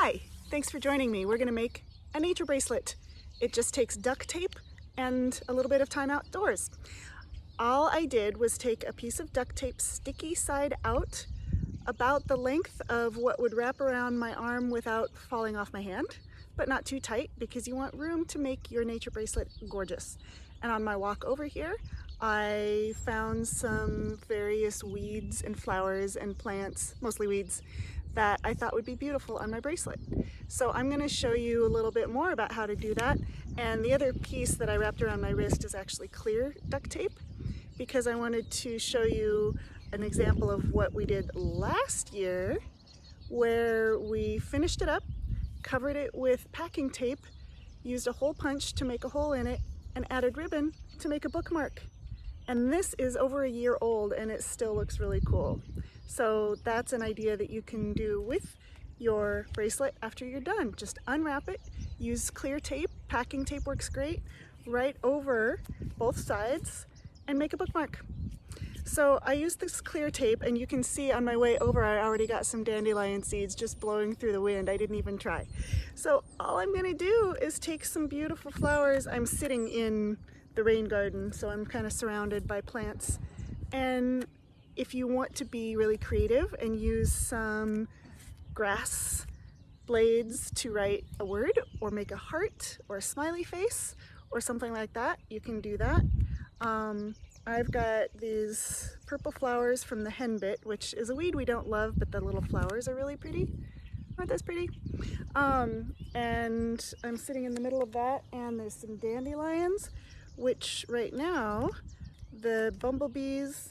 Hi, thanks for joining me. We're going to make a nature bracelet. It just takes duct tape and a little bit of time outdoors. All I did was take a piece of duct tape, sticky side out, about the length of what would wrap around my arm without falling off my hand, but not too tight because you want room to make your nature bracelet gorgeous. And on my walk over here, I found some various weeds and flowers and plants, mostly weeds, that I thought would be beautiful on my bracelet. So I'm going to show you a little bit more about how to do that. And the other piece that I wrapped around my wrist is actually clear duct tape, because I wanted to show you an example of what we did last year, where we finished it up, covered it with packing tape, used a hole punch to make a hole in it, and added ribbon to make a bookmark. And this is over a year old and it still looks really cool. So that's an idea that you can do with your bracelet after you're done. Just unwrap it, use clear tape, packing tape works great, right over both sides, and make a bookmark. So I used this clear tape, and you can see on my way over I already got some dandelion seeds just blowing through the wind. I didn't even try. So all I'm gonna do is take some beautiful flowers. I'm sitting in the rain garden, so I'm kind of surrounded by plants. And if you want to be really creative and use some grass blades to write a word or make a heart or a smiley face or something like that, you can do that. I've got these purple flowers from the henbit, which is a weed we don't love, but the little flowers are really pretty. Aren't those pretty? And I'm sitting in the middle of that, and there's some dandelions, which right now the bumblebees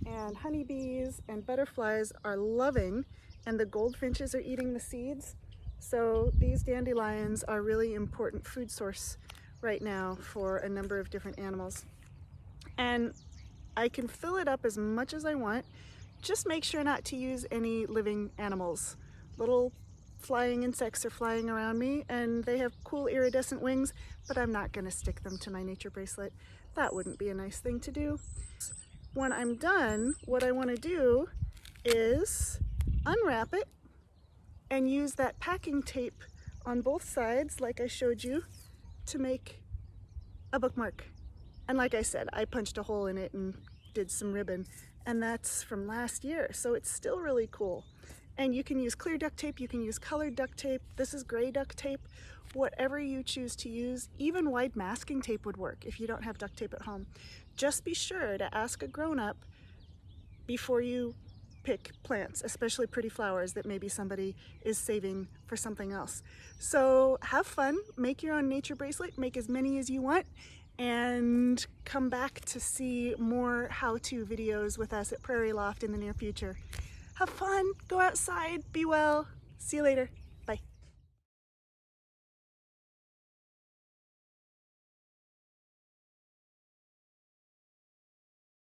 and honeybees and butterflies are loving, and the goldfinches are eating the seeds. So these dandelions are really important food source right now for a number of different animals. And I can fill it up as much as I want. Just make sure not to use any living animals. Little flying insects are flying around me, and they have cool iridescent wings, but I'm not going to stick them to my nature bracelet. That wouldn't be a nice thing to do. When I'm done, what I want to do is unwrap it and use that packing tape on both sides, like I showed you, to make a bookmark. And like I said, I punched a hole in it and did some ribbon, and that's from last year, so it's still really cool. And you can use clear duct tape, you can use colored duct tape, this is gray duct tape, whatever you choose to use. Even wide masking tape would work if you don't have duct tape at home. Just be sure to ask a grown-up before you pick plants, especially pretty flowers that maybe somebody is saving for something else. So have fun, make your own nature bracelet, make as many as you want, and come back to see more how-to videos with us at Prairie Loft in the near future. Have fun, go outside, be well, see you later.